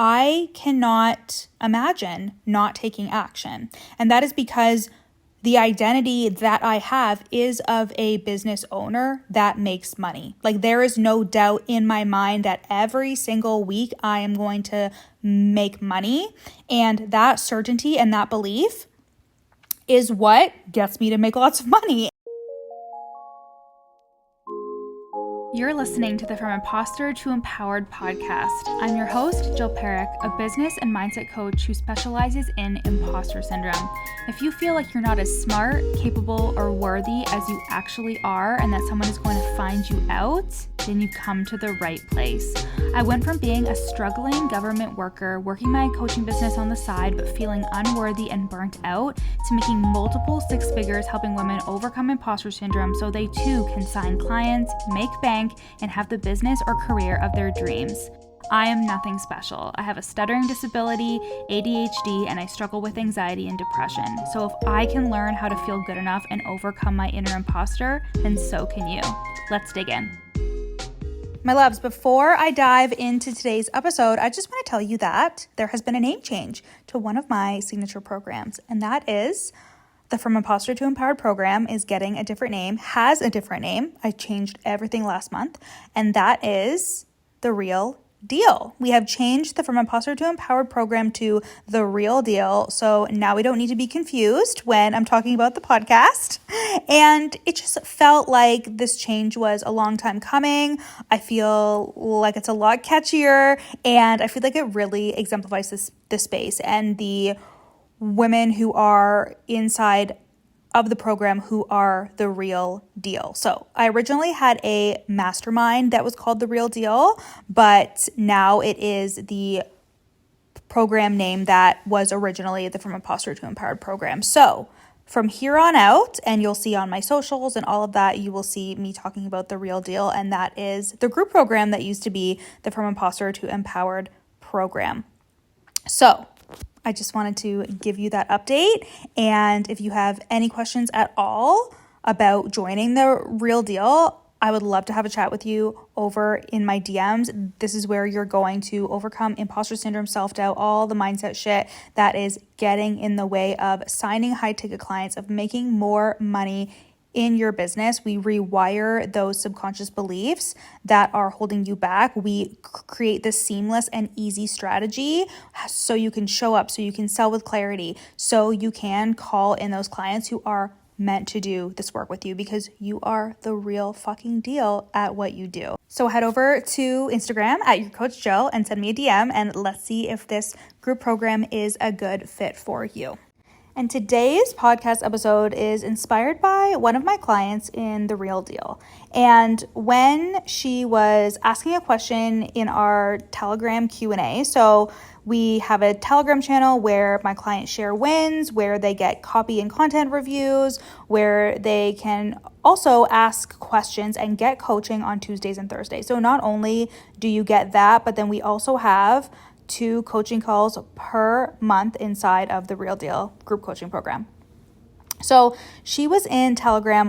I cannot imagine not taking action. And that is because the identity that I have is of a business owner that makes money. Like, there is no doubt in my mind that every single week I am going to make money. And that certainty and that belief is what gets me to make lots of money. You're listening to the From Imposter to Empowered podcast. I'm your host, Jill Perrick, a business and mindset coach who specializes in imposter syndrome. If you feel like you're not as smart, capable, or worthy as you actually are, and that someone is going to find you out, then you come to the right place. I went from being a struggling government worker, working my coaching business on the side, but feeling unworthy and burnt out, to making multiple six figures helping women overcome imposter syndrome so they too can sign clients, make bank, and have the business or career of their dreams. I am nothing special. I have a stuttering disability, ADHD, and I struggle with anxiety and depression. So if I can learn how to feel good enough and overcome my inner imposter, then so can you. Let's dig in. My loves, before I dive into today's episode, I just want to tell you that there has been a name change to one of my signature programs, and that is the From Imposter to Empowered program is getting a different name, has a different name. I changed everything last month, and that is The Real Deal. We have changed the From Imposter to Empowered program to The Real Deal, so now we don't need to be confused when I'm talking about the podcast. And it just felt like this change was a long time coming. I feel like it's a lot catchier, and I feel like it really exemplifies this space and the women who are inside of the program who are the real deal. So I originally had a mastermind that was called The Real Deal, but now it is the program name that was originally the From Imposter to Empowered program. So from here on out, and you'll see on my socials and all of that, you will see me talking about The Real Deal, and that is the group program that used to be the From Imposter to Empowered program. So I just wanted to give you that update. And if you have any questions at all about joining The Real Deal, I would love to have a chat with you over in my DMs. This is where you're going to overcome imposter syndrome, self-doubt, all the mindset shit that is getting in the way of signing high-ticket clients, of making more money in your business. We rewire those subconscious beliefs that are holding you back. We create this seamless and easy strategy so you can show up, so you can sell with clarity, so you can call in those clients who are meant to do this work with you, because you are the real fucking deal at what you do. So head over to Instagram at your coach Jill and send me a DM, and let's see if this group program is a good fit for you. And today's podcast episode is inspired by one of my clients in The Real Deal. And when she was asking a question in our Telegram Q&A, so we have a Telegram channel where my clients share wins, where they get copy and content reviews, where they can also ask questions and get coaching on Tuesdays and Thursdays. So not only do you get that, but then we also have 2 coaching calls per month inside of the Real Deal group coaching program. So she was in Telegram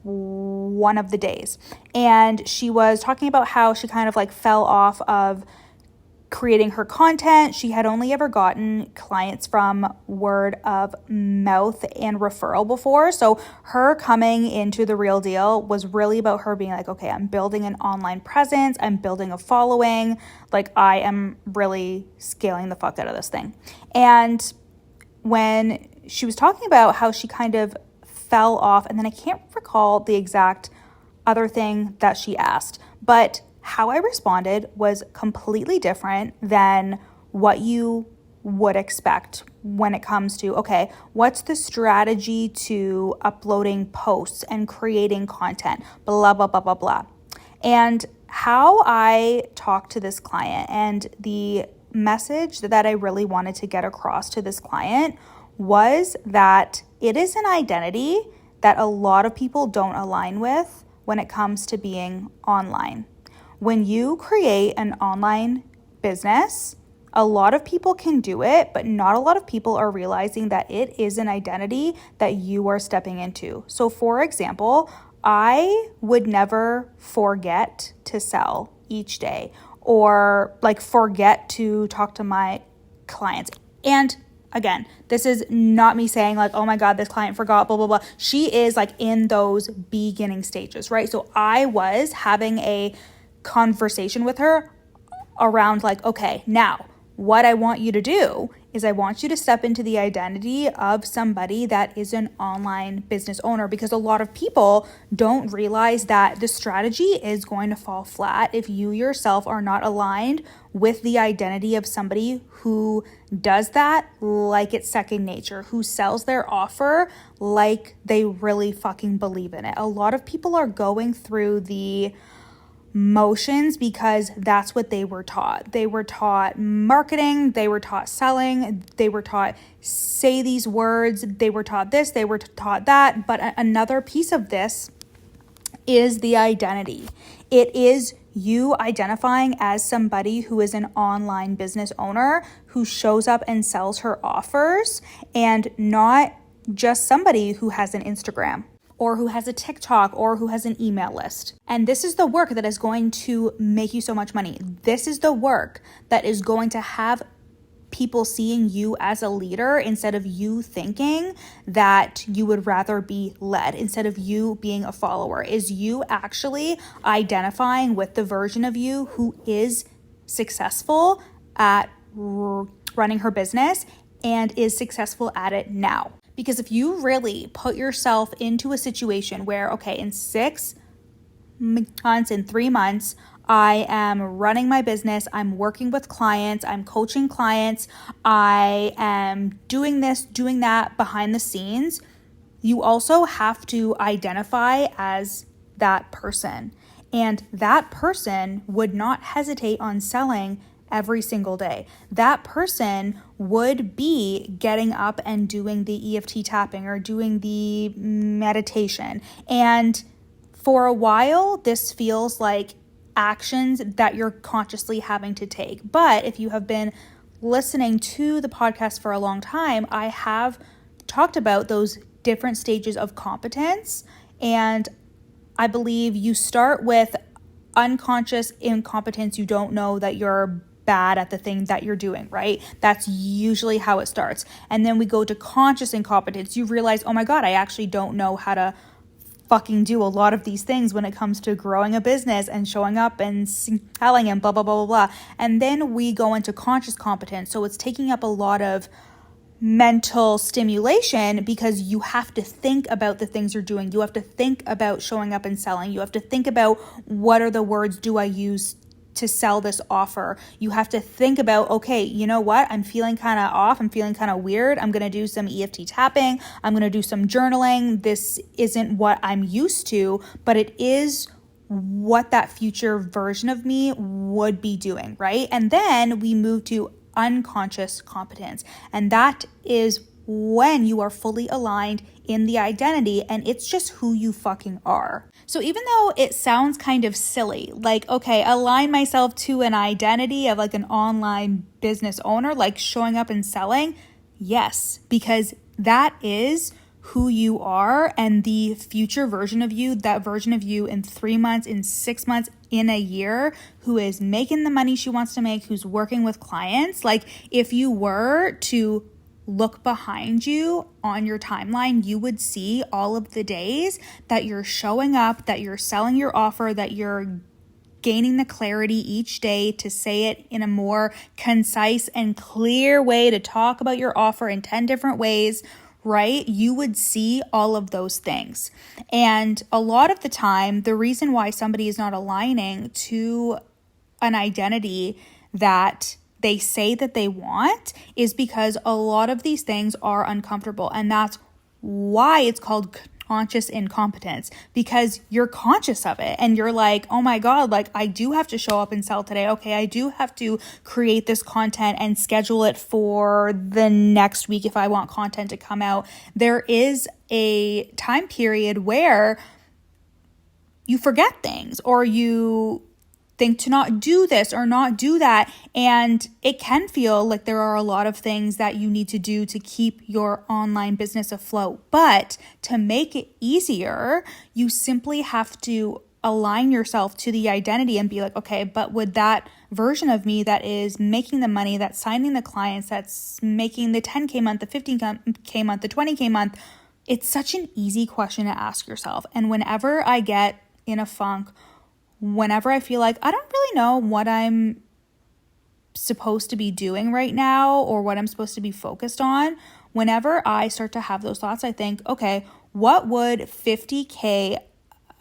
one of the days, and she was talking about how she kind of like fell off of creating her content. She had only ever gotten clients from word of mouth and referral before. So her coming into The Real Deal was really about her being like, okay, I'm building an online presence. I'm building a following. Like, I am really scaling the fuck out of this thing. And when she was talking about how she kind of fell off, and then I can't recall the exact other thing that she asked, but how I responded was completely different than what you would expect when it comes to, okay, what's the strategy to uploading posts and creating content, blah, blah, blah, blah, blah. And how I talked to this client, and the message that I really wanted to get across to this client was that it is an identity that a lot of people don't align with when it comes to being online. When you create an online business, a lot of people can do it, but not a lot of people are realizing that it is an identity that you are stepping into. So for example, I would never forget to sell each day, or like forget to talk to my clients. And again, this is not me saying like, oh my God, this client forgot, blah, blah, blah. She is like in those beginning stages, right? So I was having a conversation with her around like, okay, now what I want you to do is I want you to step into the identity of somebody that is an online business owner, because a lot of people don't realize that the strategy is going to fall flat if you yourself are not aligned with the identity of somebody who does that like it's second nature, who sells their offer like they really fucking believe in it. A lot of people are going through the motions because that's what they were taught. They were taught marketing, they were taught selling, they were taught say these words, they were taught this, they were taught that. But another piece of this is the identity. It is you identifying as somebody who is an online business owner who shows up and sells her offers, and not just somebody who has an Instagram or who has a TikTok or who has an email list. And this is the work that is going to make you so much money. This is the work that is going to have people seeing you as a leader instead of you thinking that you would rather be led, instead of you being a follower, is you actually identifying with the version of you who is successful at running her business and is successful at it now. Because if you really put yourself into a situation where, okay, in 6 months, in 3 months, I am running my business, I'm working with clients, I'm coaching clients, I am doing this, doing that behind the scenes, you also have to identify as that person. And that person would not hesitate on selling every single day. That person would be getting up and doing the EFT tapping or doing the meditation. And for a while, this feels like actions that you're consciously having to take. But if you have been listening to the podcast for a long time, I have talked about those different stages of competence. And I believe you start with unconscious incompetence. You don't know that you're bad at the thing that you're doing, right? That's usually how it starts. And then we go to conscious incompetence. You realize, oh my God, I actually don't know how to fucking do a lot of these things when it comes to growing a business and showing up and selling and blah, blah, blah, blah, blah. And then we go into conscious competence. So it's taking up a lot of mental stimulation because you have to think about the things you're doing. You have to think about showing up and selling. You have to think about what are the words do I use to sell this offer. You have to think about, okay, you know what? I'm feeling kind of off. I'm feeling kind of weird. I'm going to do some EFT tapping. I'm going to do some journaling. This isn't what I'm used to, but it is what that future version of me would be doing, right? And then we move to unconscious competence. And that is when you are fully aligned in the identity and it's just who you fucking are. So even though it sounds kind of silly, like, okay, align myself to an identity of like an online business owner, like showing up and selling, yes, because that is who you are, and the future version of you, that version of you in 3 months, in 6 months, in a year, who is making the money she wants to make, who's working with clients. Like if you were to look behind you on your timeline, you would see all of the days that you're showing up, that you're selling your offer, that you're gaining the clarity each day to say it in a more concise and clear way, to talk about your offer in 10 different ways, right? You would see all of those things. And a lot of the time, the reason why somebody is not aligning to an identity that they say that they want is because a lot of these things are uncomfortable. And that's why it's called conscious incompetence, because you're conscious of it and you're like, oh my God, like I do have to show up and sell today. Okay, I do have to create this content and schedule it for the next week if I want content to come out. There is a time period where you forget things or you think to not do this or not do that. And it can feel like there are a lot of things that you need to do to keep your online business afloat. But to make it easier, you simply have to align yourself to the identity and be like, okay, but would that version of me that is making the money, that's signing the clients, that's making the 10K month, the 15K month, the 20K month, it's such an easy question to ask yourself. And whenever I get in a funk, whenever I feel like I don't really know what I'm supposed to be doing right now or what I'm supposed to be focused on, whenever I start to have those thoughts, I think, okay, what would 50K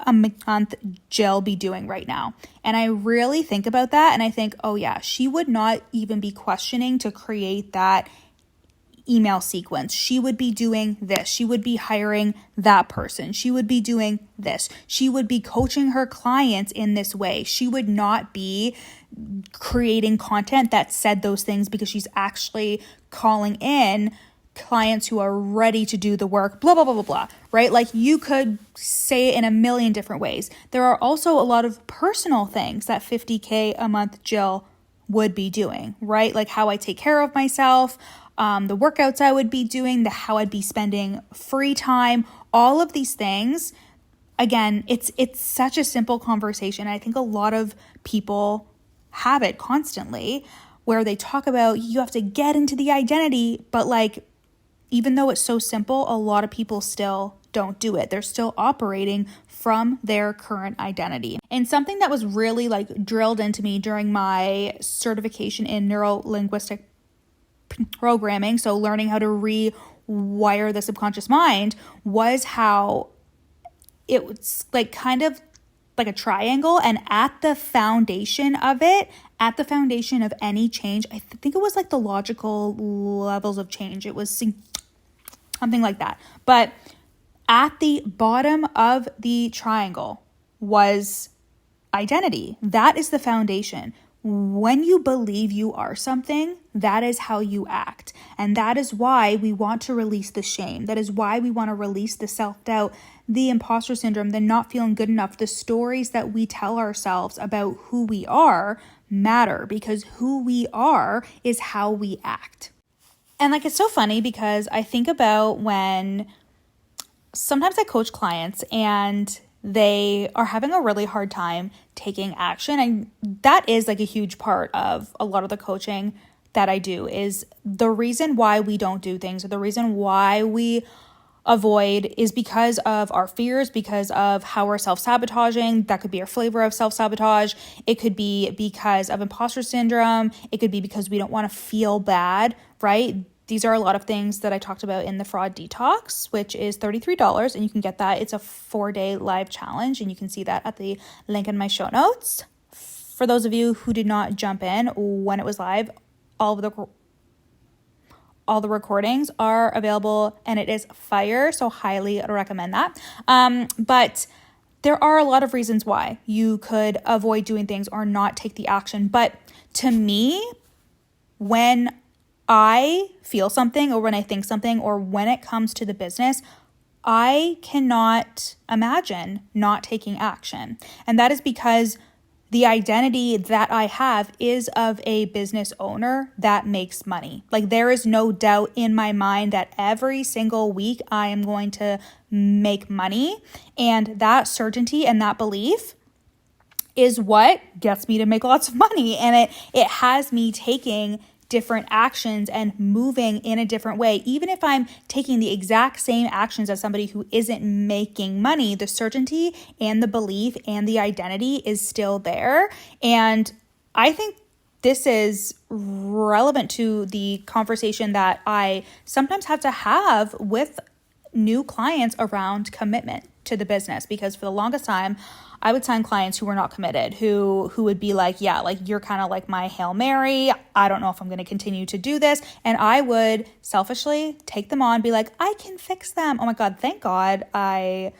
a month Jill be doing right now? And I really think about that and I think, oh yeah, she would not even be questioning to create that email sequence. She would be doing this. She would be hiring that person. She would be doing this. She would be coaching her clients in this way. She would not be creating content that said those things because she's actually calling in clients who are ready to do the work, blah, blah, blah, blah, blah, right? Like you could say it in a million different ways. There are also a lot of personal things that 50K a month Jill would be doing, right? Like how I take care of myself, the workouts I would be doing, how I'd be spending free time, all of these things. Again, it's such a simple conversation. I think a lot of people have it constantly where they talk about you have to get into the identity, but like, even though it's so simple, a lot of people still don't do it. They're still operating from their current identity. And something that was really like drilled into me during my certification in neuro-linguistic programming, so learning how to rewire the subconscious mind, was how it was like kind of like a triangle, and at the foundation of it, at the foundation of any change, I think it was like the logical levels of change. It was something like that. But at the bottom of the triangle was identity. That is the foundation. When you believe you are something, that is how you act. And that is why we want to release the shame. That is why we want to release the self-doubt, the imposter syndrome, the not feeling good enough. The stories that we tell ourselves about who we are matter, because who we are is how we act. And like, it's so funny because I think about when sometimes I coach clients and they are having a really hard time taking action. And that is like a huge part of a lot of the coaching that I do, is the reason why we don't do things, or the reason why we avoid, is because of our fears, because of how we're self-sabotaging. That could be our flavor of self-sabotage. It could be because of imposter syndrome. It could be because we don't want to feel bad, right? These are a lot of things that I talked about in the Fraud Detox, which is $33, and you can get that. It's a 4-day live challenge, and you can see that at the link in my show notes. For those of you who did not jump in when it was live, all the recordings are available, and it is fire, so highly recommend that. But there are a lot of reasons why you could avoid doing things or not take the action. But to me, when I feel something, or when I think something, or when it comes to the business, I cannot imagine not taking action. And that is because the identity that I have is of a business owner that makes money. Like, there is no doubt in my mind that every single week I am going to make money. And that certainty and that belief is what gets me to make lots of money. And it has me taking different actions and moving in a different way. Even if I'm taking the exact same actions as somebody who isn't making money, the certainty and the belief and the identity is still there. And I think this is relevant to the conversation that I sometimes have to have with new clients around commitment to the business, because for the longest time, I would sign clients who were not committed, who would be like, yeah, like, you're kind of like my Hail Mary. I don't know if I'm going to continue to do this. And I would selfishly take them on, be like, I can fix them. Oh my God, thank God I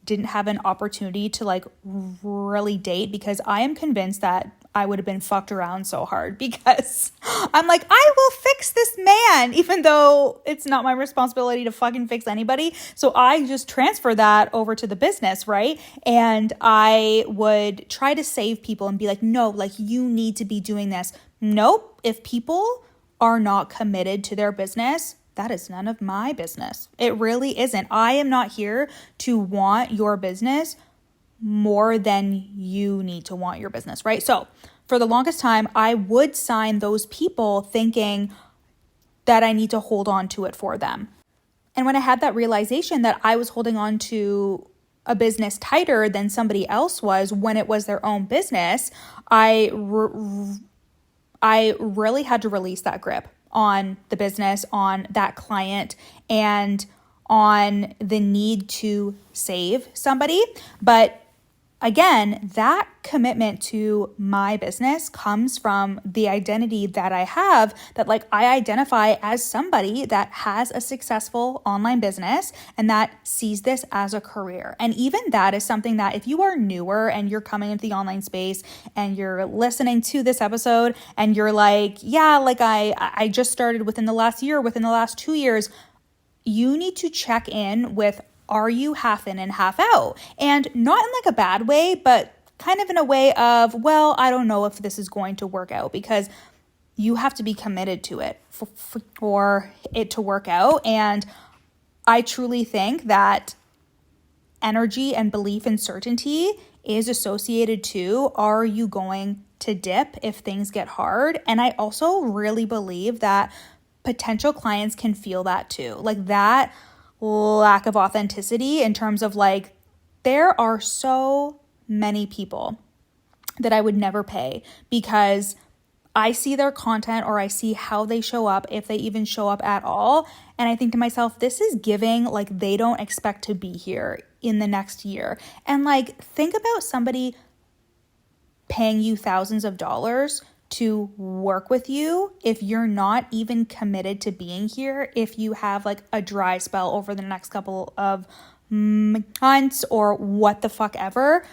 didn't have an opportunity to like really date, because I am convinced that I would have been fucked around so hard, because I'm like, I will fix this man, even though it's not my responsibility to fucking fix anybody. So I just transfer that over to the business, right? And I would try to save people and be like, no, like, you need to be doing this. Nope. If people are not committed to their business, that is none of my business. It really isn't. I am not here to want your business more than you need to want your business, right? So for the longest time, I would sign those people thinking that I need to hold on to it for them. And when I had that realization that I was holding on to a business tighter than somebody else was when it was their own business, I really had to release that grip on the business, on that client, and on the need to save somebody. But again, that commitment to my business comes from the identity that I have, that like I identify as somebody that has a successful online business and that sees this as a career. And even that is something that if you are newer and you're coming into the online space and you're listening to this episode and you're like, yeah, like I just started within the last year, within the last 2 years, you need to check in with, are you half in and half out? And not in like a bad way, but kind of in a way of, well, I don't know if this is going to work out, because you have to be committed to it for it to work out. And I truly think that energy and belief and certainty is associated to, are you going to dip if things get hard? And I also really believe that potential clients can feel that too. Like that lack of authenticity in terms of like, there are so many people that I would never pay because I see their content or I see how they show up, if they even show up at all. And I think to myself, this is giving like they don't expect to be here in the next year. And like, think about somebody paying you thousands of dollars to work with you if you're not even committed to being here, if you have like a dry spell over the next couple of months or what the fuck ever.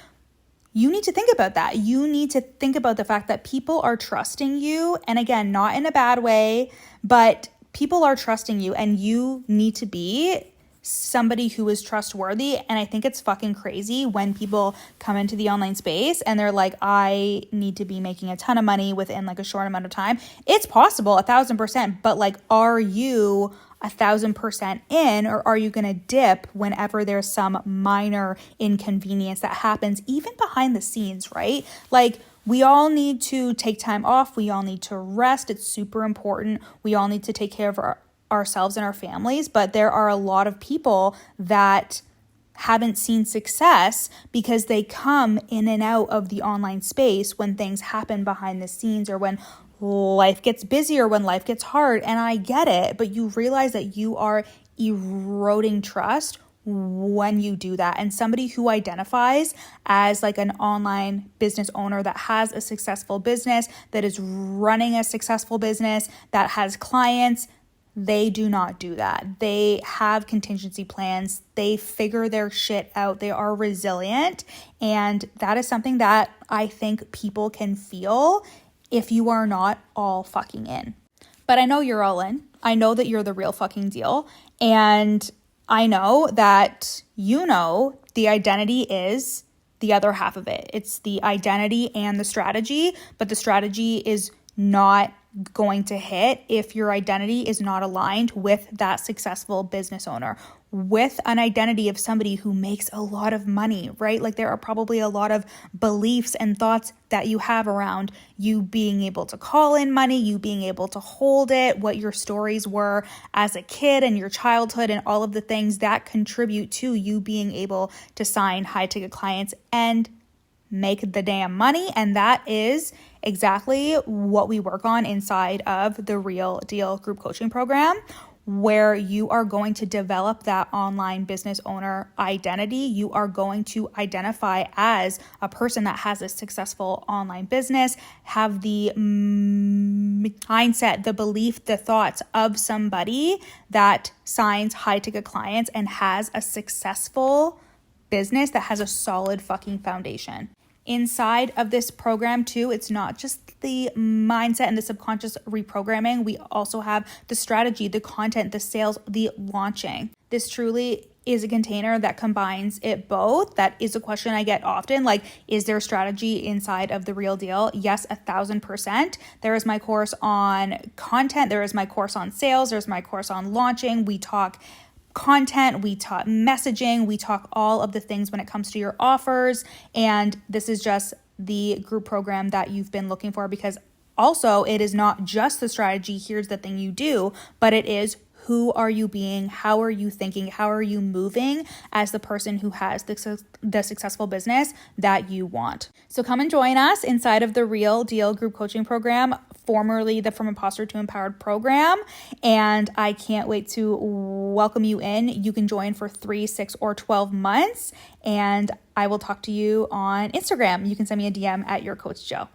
You need to think about that. You need to think about the fact that people are trusting you. And again, not in a bad way, but people are trusting you and you need to be somebody who is trustworthy. And I think it's fucking crazy when people come into the online space and they're like, I need to be making a ton of money within like a short amount of time. It's possible 1,000%, but like, are you 1,000% in, or are you going to dip whenever there's some minor inconvenience that happens even behind the scenes, right? Like, we all need to take time off. We all need to rest. It's super important. We all need to take care of ourselves and our families, but there are a lot of people that haven't seen success because they come in and out of the online space when things happen behind the scenes or when life gets busy or when life gets hard. And I get it, but you realize that you are eroding trust when you do that. And somebody who identifies as like an online business owner that has a successful business, that is running a successful business, that has clients, they do not do that. They have contingency plans. They figure their shit out. They are resilient. And that is something that I think people can feel if you are not all fucking in. But I know you're all in. I know that you're the real fucking deal. And I know that you know the identity is the other half of it. It's the identity and the strategy, but the strategy is not going to hit if your identity is not aligned with that successful business owner, with an identity of somebody who makes a lot of money, right? Like there are probably a lot of beliefs and thoughts that you have around you being able to call in money, you being able to hold it, what your stories were as a kid and your childhood and all of the things that contribute to you being able to sign high ticket clients and make the damn money. And that is exactly what we work on inside of the Real Deal group coaching program, where you are going to develop that online business owner identity. You are going to identify as a person that has a successful online business, have the mindset, the belief, the thoughts of somebody that signs high ticket clients and has a successful business that has a solid fucking foundation. Inside of this program too, it's not just the mindset and the subconscious reprogramming. We also have the strategy, the content, the sales, the launching. This truly is a container that combines it both. That is a question I get often. Like, is there a strategy inside of the Real Deal? Yes, 1,000%. There is my course on content. There is my course on sales. There's my course on launching. We talk content, we talk messaging, we talk all of the things when it comes to your offers. And this is just the group program that you've been looking for, because also it is not just the strategy, here's the thing you do, but it is who are you being, how are you thinking, how are you moving as the person who has the successful business that you want. So come and join us inside of the Real Deal Group Coaching Program, formerly the From Imposter to Empowered program. And I can't wait to welcome you in. You can join for 3, 6, or 12 months. And I will talk to you on Instagram. You can send me a DM at Your Coach Jill.